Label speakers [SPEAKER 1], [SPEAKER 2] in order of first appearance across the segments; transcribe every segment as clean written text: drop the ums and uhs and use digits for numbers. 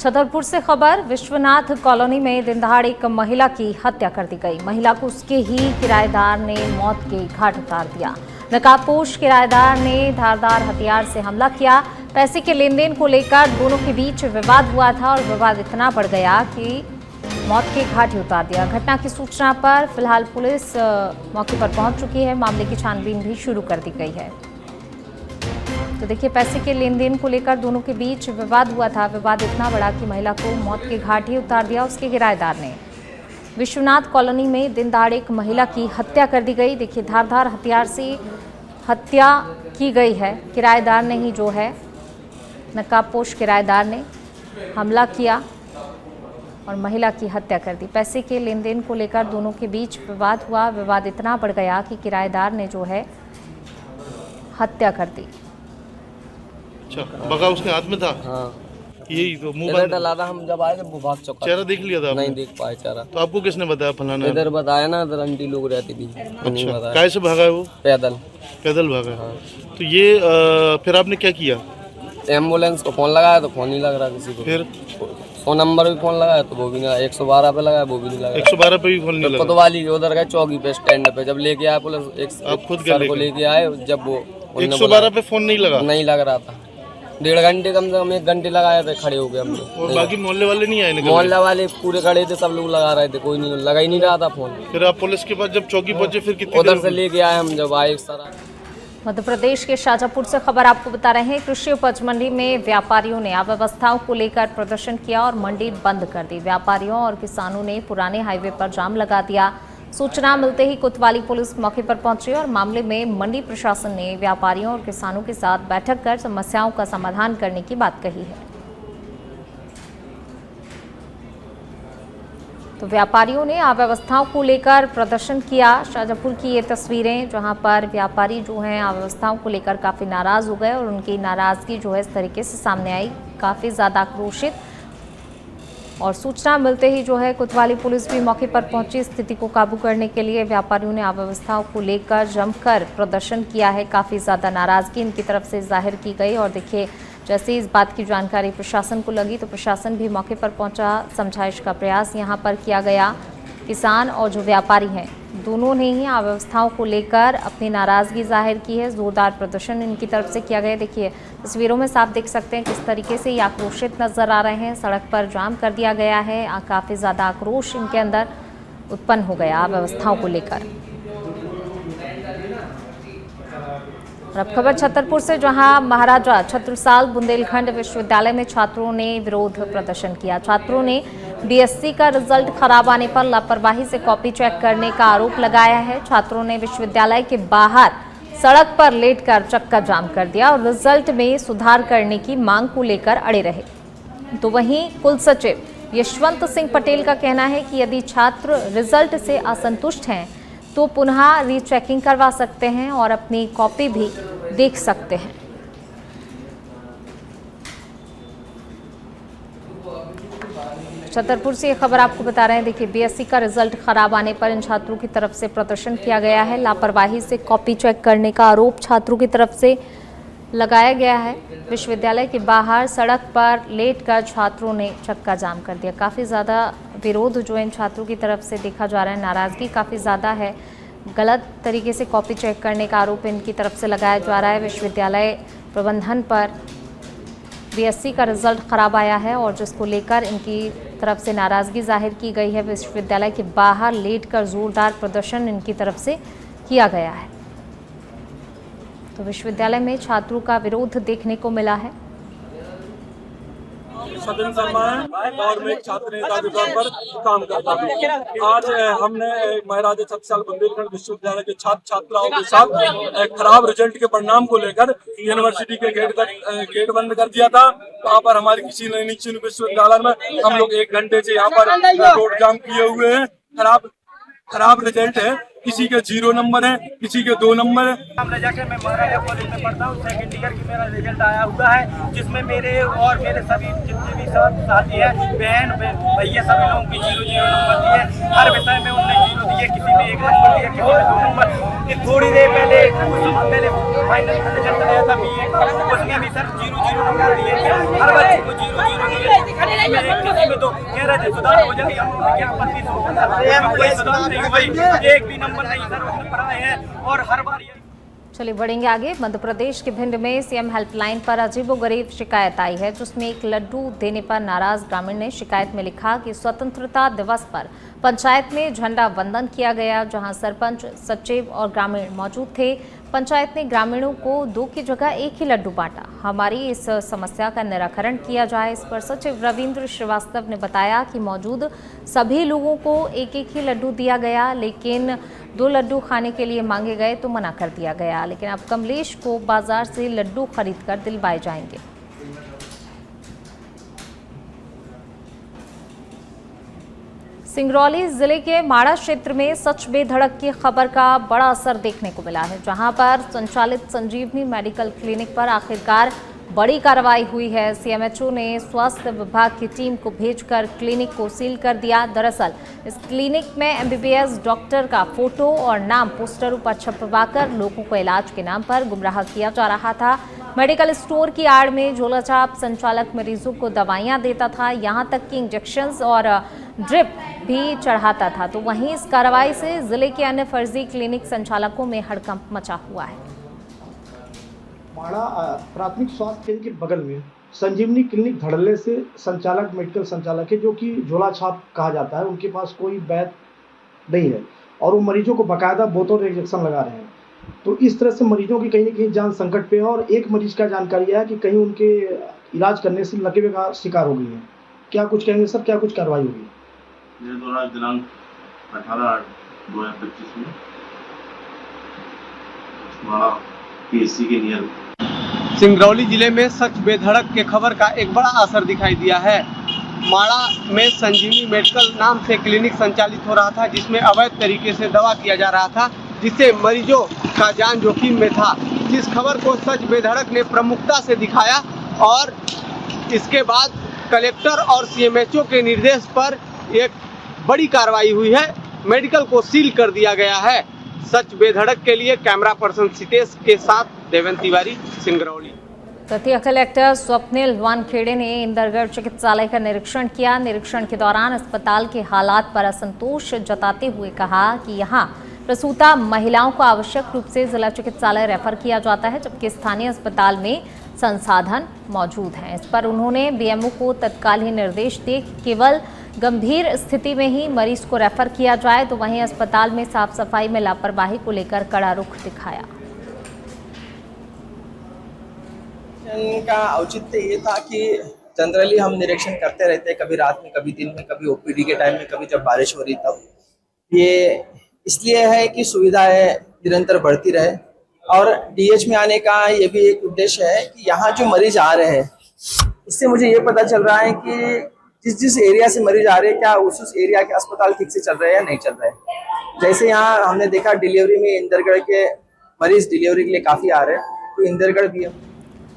[SPEAKER 1] छतरपुर से खबर। विश्वनाथ कॉलोनी में दिन दहाड़े एक महिला की हत्या कर दी गई। महिला को उसके ही किराएदार ने मौत के घाट उतार दिया। नकाबपोश किराएदार ने धारदार हथियार से हमला किया। पैसे के लेन देन को लेकर दोनों के बीच विवाद हुआ था और विवाद इतना बढ़ गया कि मौत के घाट ही उतार दिया। घटना की सूचना पर फिलहाल पुलिस मौके पर पहुंच चुकी है। मामले की छानबीन भी शुरू कर दी गई है। तो देखिए, पैसे के लेन देन को लेकर दोनों के बीच विवाद हुआ था। विवाद इतना बड़ा कि महिला को मौत के घाट ही उतार दिया उसके किराएदार ने। विश्वनाथ कॉलोनी में दिन दहाड़े एक महिला की हत्या कर दी गई। देखिए, धारदार हथियार से हत्या की गई है। किराएदार ने ही जो है, नकाबपोश किराएदार ने हमला किया और महिला की हत्या कर दी। पैसे के लेन देन को लेकर दोनों के बीच विवाद हुआ। विवाद इतना बढ़ गया कि किराएदार ने जो है हत्या कर दी।
[SPEAKER 2] अच्छा, बगा उसके हाथ में था।
[SPEAKER 3] हाँ,
[SPEAKER 2] यही तो मुंह
[SPEAKER 3] डला था। हम जब आए जब वो भाग चुका।
[SPEAKER 2] चेहरा देख लिया था आपने?
[SPEAKER 3] नहीं देख पाए चेहरा।
[SPEAKER 2] तो आपको किसने बताया फलाना?
[SPEAKER 3] इधर बताया ना, इधर आंटी लोग रहती थी।
[SPEAKER 2] अच्छा, कैसे भागा है वो?
[SPEAKER 3] पैदल
[SPEAKER 2] भागा।
[SPEAKER 3] हाँ।
[SPEAKER 2] तो ये फिर आपने क्या किया?
[SPEAKER 3] एम्बुलेंस को फोन लगाया तो फोन नहीं लग रहा किसी को।
[SPEAKER 2] फिर
[SPEAKER 3] फोन नंबर भी फोन लगाया तो वो भी नहीं लगा। 112 पे लगाया वो भी नहीं लगा।
[SPEAKER 2] 112 पे भी फोन नहीं लगा।
[SPEAKER 3] कोतवाली के उधर गए चौकी पे, स्टैंड पे। जब लेके आए पुलिस,
[SPEAKER 2] आप खुद
[SPEAKER 3] सर को लेके आए, जब वो
[SPEAKER 2] 112 पे फोन नहीं लगा?
[SPEAKER 3] नहीं लग रहा था। 1.5 घंटे, कम से कम 1 घंटे लगाए थे, खड़े हो गए हम लोग।
[SPEAKER 2] और बाकी मोहल्ले वाले नहीं आए?
[SPEAKER 3] मोहल्ले वाले पूरे खड़े थे, सब लोग लगा रहे थे, कोई नहीं लगा ही नहीं रहा था फोन।
[SPEAKER 2] फिर आप पुलिस के पास जब चौकी पहुंचे फिर कितनी
[SPEAKER 3] उधर
[SPEAKER 2] देर
[SPEAKER 3] से लेके आए हम, जब आए सारा।
[SPEAKER 1] मध्य प्रदेश के शाजापुर से खबर आपको बता रहे हैं। कृषि उपज मंडी में व्यापारियों ने अव्यवस्थाओं को लेकर प्रदर्शन किया और मंडी बंद कर दी। व्यापारियों और किसानों ने पुराने हाईवे पर जाम लगा दिया। सूचना मिलते ही कोतवाली पुलिस मौके पर पहुंची और मामले में मंडी प्रशासन ने व्यापारियों और किसानों के साथ बैठक कर समस्याओं का समाधान करने की बात कही है। तो व्यापारियों ने अव्यवस्थाओं को लेकर प्रदर्शन किया। शाजापुर की ये तस्वीरें, जहां पर व्यापारी जो हैं अव्यवस्थाओं को लेकर काफ़ी नाराज़ हो गए और उनकी नाराज़गी जो है इस तरीके से सामने आई, काफ़ी ज़्यादा आक्रोशित। और सूचना मिलते ही जो है कोतवाली पुलिस भी मौके पर पहुंची स्थिति को काबू करने के लिए। व्यापारियों ने अव्यवस्थाओं को लेकर जमकर प्रदर्शन किया है। काफ़ी ज़्यादा नाराज़गी इनकी तरफ से जाहिर की गई और देखिए, जैसे इस बात की जानकारी प्रशासन को लगी तो प्रशासन भी मौके पर पहुंचा। समझाइश का प्रयास यहां पर किया गया। किसान और जो व्यापारी हैं, दोनों ने ही अव्यवस्थाओं को लेकर अपनी नाराज़गी जाहिर की है। जोरदार प्रदर्शन इनकी तरफ से किया गया। देखिए, तस्वीरों में साफ देख सकते हैं किस तरीके से ये आक्रोशित नजर आ रहे हैं। सड़क पर जाम कर दिया गया है। काफ़ी ज़्यादा आक्रोश इनके अंदर उत्पन्न हो गया अव्यवस्थाओं को लेकर। और अब खबर छतरपुर से, जहां महाराजा छत्रसाल बुंदेलखंड विश्वविद्यालय में छात्रों ने विरोध प्रदर्शन किया। छात्रों ने बीएससी का रिजल्ट खराब आने पर लापरवाही से कॉपी चेक करने का आरोप लगाया है। छात्रों ने विश्वविद्यालय के बाहर सड़क पर लेटकर चक्का जाम कर दिया और रिजल्ट में सुधार करने की मांग को लेकर अड़े रहे। तो वहीं कुलसचिव यशवंत सिंह पटेल का कहना है कि यदि छात्र रिजल्ट से असंतुष्ट हैं तो पुनः रीचेकिंग करवा सकते हैं और अपनी कॉपी भी देख सकते हैं। छतरपुर से ये खबर आपको बता रहे हैं। देखिए, बीएससी का रिजल्ट खराब आने पर इन छात्रों की तरफ से प्रदर्शन किया गया है। लापरवाही से कॉपी चेक करने का आरोप छात्रों की तरफ से लगाया गया है। विश्वविद्यालय के बाहर सड़क पर लेटकर छात्रों ने चक्का जाम कर दिया। काफ़ी ज़्यादा विरोध जो इन छात्रों की तरफ से देखा जा रहा है। नाराज़गी काफ़ी ज़्यादा है। गलत तरीके से कॉपी चेक करने का आरोप इनकी तरफ से लगाया जा रहा है। विश्वविद्यालय प्रबंधन पर बीएससी का रिजल्ट खराब आया है और जिसको लेकर इनकी तरफ से नाराज़गी जाहिर की गई है। विश्वविद्यालय के बाहर लेटकर जोरदार प्रदर्शन इनकी तरफ से किया गया है। तो विश्वविद्यालय में छात्रों का विरोध देखने को मिला है।
[SPEAKER 4] सदन सम्मान और मैं एक छात्र नेता के तौर पर काम करता हूँ। आज हमने महाराजा छत्रसाल बुंदेलखंड विश्वविद्यालय के छात्र छात्राओं के साथ खराब रिजल्ट के परिणाम को लेकर यूनिवर्सिटी के गेट बंद कर दिया था। वहाँ पर हमारे किसी निश्चित विश्वविद्यालय में हम लोग 1 घंटे से यहाँ पर रोड जाम किए हुए हैं। खराब रिजल्ट है किसी के 0 नंबर है, किसी के 2 नंबर है।
[SPEAKER 5] नाम रजा के मैं महाराजा कॉलेज में पढ़ता हूँ। सेकंड ईयर की मेरा रिजल्ट आया हुआ है, जिसमें मेरे और मेरे सभी जितने भी साथी हैं, बहन भैया सभी लोगों की 0-0 नंबर दिए। हर विषय में उन्होंने 0 दिए, किसी में 1 नंबर दिए, किसी में 2 नंबर। थोड़ी देर पहले कुछ समय पहले फाइनल का रिजल्ट आया था BA का, उसमें भी सर 0-0 नंबर दिए थे। हर बच्चे को 0-0 दिए, किसी में तो कह रहे थे सुधार हो जाएगी, हम लोगों ने क्या पत्ती कोई सुधार नहीं हुई, एक भी नंबर नहीं सर उसने पढ़ाए हैं। और हर बार
[SPEAKER 1] चलिए बढ़ेंगे आगे। मध्य प्रदेश के भिंड में सीएम हेल्पलाइन पर अजीबोगरीब शिकायत आई है, जिसमें एक लड्डू देने पर नाराज ग्रामीण ने शिकायत में लिखा कि स्वतंत्रता दिवस पर पंचायत में झंडा वंदन किया गया, जहां सरपंच, सचिव और ग्रामीण मौजूद थे। पंचायत ने ग्रामीणों को 2 की जगह 1 ही लड्डू बांटा। हमारी इस समस्या का निराकरण किया जाए, इस पर सचिव रविंद्र श्रीवास्तव ने बताया कि मौजूद सभी लोगों को 1-1 ही लड्डू दिया गया, लेकिन 2 लड्डू खाने के लिए मांगे गए तो मना कर दिया गया। लेकिन अब कमलेश को बाजार से लड्डू खरीदकर दिलवाए जाएंगे। सिंगरौली जिले के माड़ा क्षेत्र में सच बेधड़क की खबर का बड़ा असर देखने को मिला है, जहां पर संचालित संजीवनी मेडिकल क्लिनिक पर आखिरकार बड़ी कार्रवाई हुई है। सीएमएचओ ने स्वास्थ्य विभाग की टीम को भेजकर क्लिनिक को सील कर दिया। दरअसल इस क्लिनिक में एमबीबीएस डॉक्टर का फोटो और नाम पोस्टरों पर छपवाकर लोगों को इलाज के नाम पर गुमराह किया जा रहा था। मेडिकल स्टोर की आड़ में झोलाछाप संचालक मरीजों को दवाइयां देता था, यहां तक कि इंजेक्शंस और ड्रिप भी चढ़ाता था। तो वहीं इस कार्रवाई से जिले के अन्य फर्जी क्लिनिक संचालकों में हड़कंप मचा हुआ है।
[SPEAKER 6] माड़ा प्राथमिक स्वास्थ्य केंद्र के बगल में संजीवनी क्लिनिक धड़ल्ले से संचालक मेडिकल संचालक है, जो कि झोला छाप कहा जाता है। उनके पास कोई वैध नहीं है और वो मरीजों को बाकायदा बोतल इंजेक्शन लगा रहे हैं। तो इस तरह से मरीजों की कहीं ना कहीं जान संकट पे है और एक मरीज का जानकारी है कि कहीं उनके इलाज करने से लकवे का शिकार हो गई है। क्या कुछ कहेंगे सर, क्या कुछ कार्रवाई होगी?
[SPEAKER 7] दिनांक 18/8/2025 में माड़ा PSC के नियर
[SPEAKER 8] सिंगरौली जिले में सच बेधड़क के खबर का एक बड़ा असर दिखाई दिया है। माड़ा में संजीवनी मेडिकल नाम से क्लिनिक संचालित हो रहा था, जिसमें अवैध तरीके से दवा किया जा रहा था, जिससे मरीजों का जान जोखिम में था। जिस खबर को सच बेधड़क ने प्रमुखता से दिखाया और इसके बाद कलेक्टर और सीएमएचओ के निर्देश पर एक बड़ी कार्रवाई हुई है, मेडिकल को सील कर दिया गया है। सच बेधड़क के लिए कैमरा पर्सन सितेश के साथ देवेंद्र तिवारी, सिंगरौली।
[SPEAKER 1] दतिया कलेक्टर स्वप्निल वानखेड़े ने इंदरगढ़ चिकित्सालय का निरीक्षण किया। निरीक्षण के दौरान अस्पताल के हालात पर असंतोष जताते हुए कहा कि यहां प्रसूता महिलाओं को आवश्यक रूप से जिला चिकित्सालय रेफर किया जाता है, जबकि स्थानीय अस्पताल में संसाधन मौजूद हैं। इस पर उन्होंने बीएमओ को तत्काल ही निर्देश दिए कि केवल गंभीर स्थिति में ही मरीज को रेफर किया जाए। तो वहीं अस्पताल में साफ सफाई में लापरवाही को लेकर कड़ा रुख दिखाया।
[SPEAKER 9] का औचित्य ये था कि जनरली हम निरीक्षण करते रहते हैं, कभी रात में, कभी दिन में, कभी ओपीडी के टाइम में, कभी जब बारिश हो रही तब। ये इसलिए है कि सुविधाएं निरंतर बढ़ती रहे और डीएच में आने का ये भी एक उद्देश्य है कि यहाँ जो मरीज आ रहे हैं, इससे मुझे ये पता चल रहा है कि जिस एरिया से मरीज आ रहे हैं, क्या उस एरिया के अस्पताल ठीक से चल रहे हैं या नहीं चल रहे हैं। जैसे यहाँ हमने देखा डिलीवरी में इंदरगढ़ के मरीज डिलीवरी के लिए काफी आ रहे हैं, तो इंदरगढ़ भी है।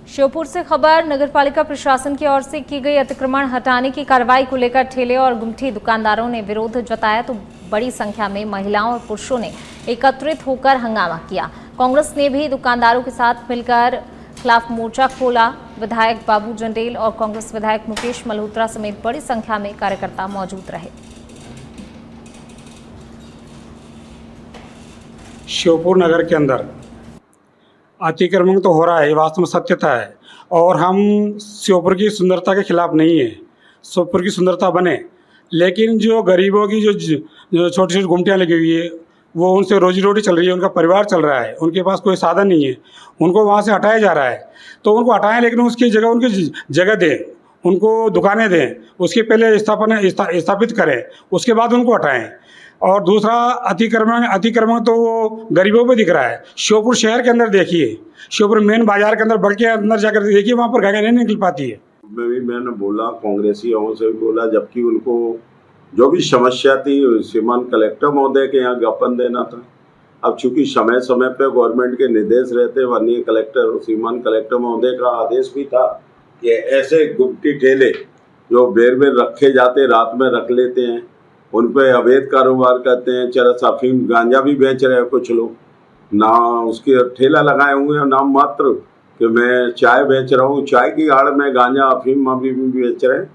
[SPEAKER 1] श्योपुर से खबर, नगरपालिका प्रशासन की ओर से की गई अतिक्रमण हटाने की कार्रवाई को लेकर ठेले और गुमठी दुकानदारों ने विरोध जताया, तो बड़ी संख्या में महिलाओं और पुरुषों ने एकत्रित होकर हंगामा किया। कांग्रेस ने भी दुकानदारों के साथ मिलकर खिलाफ मोर्चा खोला। विधायक बाबू जंडेल और कांग्रेस विधायक मुकेश मल्होत्रा समेत बड़ी संख्या में कार्यकर्ता मौजूद रहे।
[SPEAKER 10] श्योपुर नगर के अंदर अतिक्रमण तो हो रहा है, वास्तव में सत्यता है और हम श्योपुर की सुंदरता के खिलाफ नहीं है। श्योपुर की सुंदरता बने, लेकिन जो गरीबों की जो छोटी छोटी गुमटियाँ लगी हुई है, वो उनसे रोजी रोटी चल रही है, उनका परिवार चल रहा है, उनके पास कोई साधन नहीं है, उनको वहाँ से हटाया जा रहा है। तो उनको हटाएं, लेकिन उसकी जगह उनकी जगह दें, उनको दुकानें दें, उसके पहले स्थापित करें, उसके बाद उनको हटाएं। और दूसरा अतिक्रमण तो गरीबों पे दिख रहा है। श्योपुर शहर के अंदर देखिए, श्योपुर मेन बाजार के अंदर बढ़ के अंदर जाकर देखिए, वहाँ पर गाड़ियाँ नहीं निकल पाती है।
[SPEAKER 7] मैंने बोला, कांग्रेसियों से भी बोला, जबकि उनको जो भी समस्या थी श्रीमान कलेक्टर महोदय के यहाँ ज्ञापन देना था। अब चूंकि समय समय पे गवर्नमेंट के निर्देश रहते, माननीय कलेक्टर श्रीमान कलेक्टर महोदय का आदेश भी था कि ऐसे गुमटी ठेले जो बेर बेर रखे जाते, रात में रख लेते हैं, उन पे अवैध कारोबार करते हैं, चरस अफीम गांजा भी बेच रहे हैं कुछ लोग, ना उसके ठेला लगाए हुए हैं नाम मात्र कि मैं चाय बेच रहा हूँ, चाय की आड़ में गांजा अफीम भी बेच रहे हैं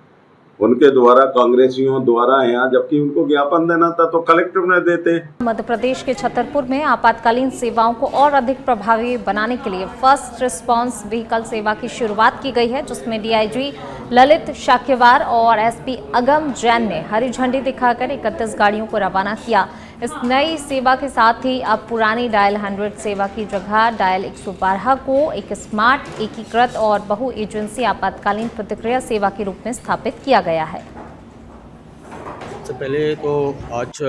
[SPEAKER 7] उनके द्वारा, कांग्रेसियों द्वारा यहाँ, जबकि उनको ज्ञापन देना था तो कलेक्टर ने देते।
[SPEAKER 1] मध्य प्रदेश के छतरपुर में आपातकालीन सेवाओं को और अधिक प्रभावी बनाने के लिए फर्स्ट रिस्पांस व्हीकल सेवा की शुरुआत की गई है, जिसमें डीआईजी ललित शाक्यवार और एसपी अगम जैन ने हरी झंडी दिखाकर 31 गाड़ियों को रवाना किया। इस नई सेवा के साथ ही अब पुरानी डायल 100 सेवा की जगह डायल 112 को एक स्मार्ट, एकीकृत और बहु एजेंसी आपातकालीन प्रतिक्रिया सेवा के रूप में स्थापित किया गया है।
[SPEAKER 11] सबसे पहले तो आज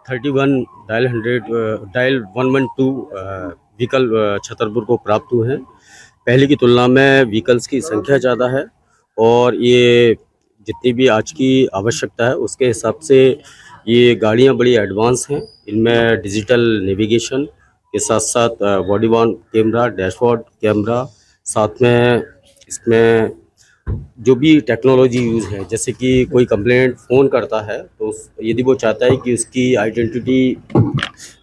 [SPEAKER 11] 31 डायल 112 व्हीकल छतरपुर को प्राप्त हुए हैं। पहले की तुलना में व्हीकल्स की संख्या ज़्यादा है और ये जितनी भी आज की आवश्यकता है उसके हिसाब से ये गाड़ियाँ बड़ी एडवांस हैं। इनमें डिजिटल नेविगेशन के साथ साथ body worn camera, dashboard camera, साथ में इसमें जो भी टेक्नोलॉजी यूज़ है, जैसे कि कोई कंप्लेंट फ़ोन करता है तो यदि वो चाहता है कि उसकी आइडेंटिटी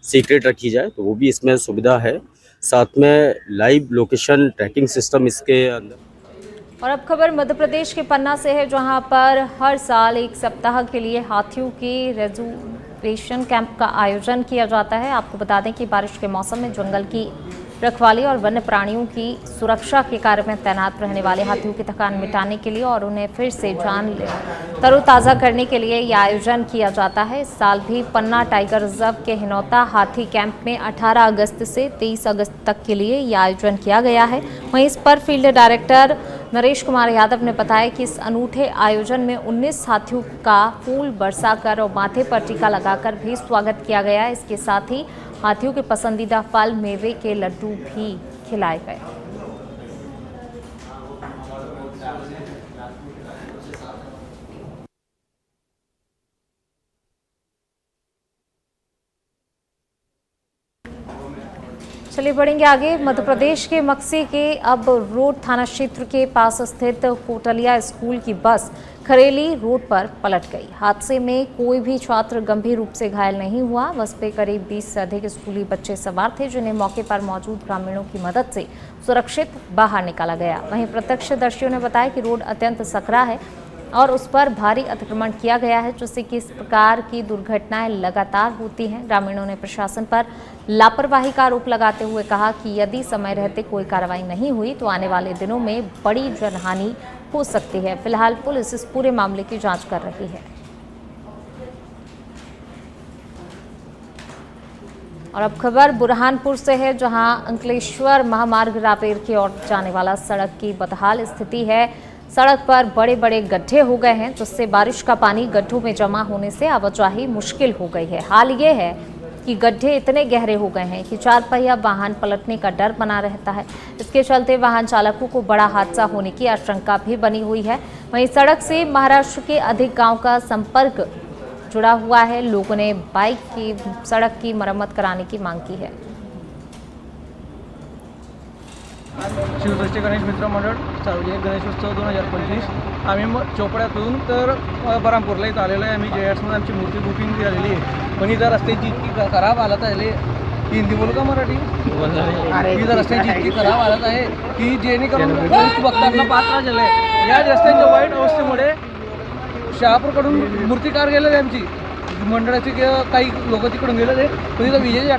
[SPEAKER 11] सीक्रेट रखी जाए तो वो भी इसमें सुविधा है। साथ में लाइव लोकेशन ट्रैकिंग सिस्टम इसके अंदर।
[SPEAKER 1] और अब खबर मध्य प्रदेश के पन्ना से है, जहां पर हर साल एक सप्ताह के लिए हाथियों की रिजर्वेशन कैंप का आयोजन किया जाता है। आपको बता दें कि बारिश के मौसम में जंगल की रखवाली और वन्य प्राणियों की सुरक्षा के कार्य में तैनात रहने वाले हाथियों की थकान मिटाने के लिए और उन्हें फिर से जान तरोताज़ा करने के लिए यह आयोजन किया जाता है। इस साल भी पन्ना टाइगर रिजर्व के हिनौता हाथी कैंप में 18 अगस्त से 23 अगस्त तक के लिए यह आयोजन किया गया है। वहीं इस पर फील्ड डायरेक्टर नरेश कुमार यादव ने बताया कि इस अनूठे आयोजन में 19 हाथियों का फूल बरसाकर और माथे पर टीका लगाकर भी स्वागत किया गया। इसके साथ ही हाथियों के पसंदीदा फल मेवे के लड्डू भी खिलाए गए। चलिए बढ़ेंगे आगे। मध्य प्रदेश के मक्सी के अब रोड थाना क्षेत्र के पास स्थित कोटलिया स्कूल की बस खरेली रोड पर पलट गई। हादसे में कोई भी छात्र गंभीर रूप से घायल नहीं हुआ। बस पे करीब 20 से अधिक स्कूली बच्चे सवार थे, जिन्हें मौके पर मौजूद ग्रामीणों की मदद से सुरक्षित बाहर निकाला गया। वहीं प्रत्यक्षदर्शियों ने बताया कि रोड अत्यंत सकरा है और उस पर भारी अतिक्रमण किया गया है, जिससे कि इस प्रकार की दुर्घटनाएं लगातार होती हैं। ग्रामीणों ने प्रशासन पर लापरवाही का आरोप लगाते हुए कहा कि यदि समय रहते कोई कार्रवाई नहीं हुई तो आने वाले दिनों में बड़ी जनहानि हो सकती है। फिलहाल पुलिस इस पूरे मामले की जांच कर रही है। और अब खबर बुरहानपुर से है, जहां अंकलेश्वर महामार्ग रावेर की ओर जाने वाला सड़क की बदहाल स्थिति है। सड़क पर बड़े बड़े गड्ढे हो गए हैं, जिससे बारिश का पानी गड्ढों में जमा होने से आवाजाही मुश्किल हो गई है। हाल ये है कि गड्ढे इतने गहरे हो गए हैं कि 4 पहिया वाहन पलटने का डर बना रहता है। इसके चलते वाहन चालकों को बड़ा हादसा होने की आशंका भी बनी हुई है। वहीं सड़क से महाराष्ट्र के अधिक गांव का संपर्क जुड़ा हुआ है। लोगों ने बाइक की सड़क की मरम्मत कराने की मांग की है।
[SPEAKER 12] शिवसृष्टी गणेश मित्र मंडळ सार्वजनिक गणेशोत्सव 2025 आम्ही चोपड्यातून तर बरामपूरला इथं आलेलो आहे। आम्ही JS आमची मूर्ती बुकिंग झालेली आहे, पण इथं रस्त्याची इतकी खराब हालत आहे, हिंदी बोलू का मराठी, इथं रस्त्याची इतकी खराब हालत आहे की जेणेकरून भक्तांना पात्र झाले। या रस्त्यांच्या वाईट अवस्थेमुळे शहापूरकडून मूर्तिकार गेलेले आमची मंडळाची काही लोक तिकडून गेलेले, पण इथं विजेचे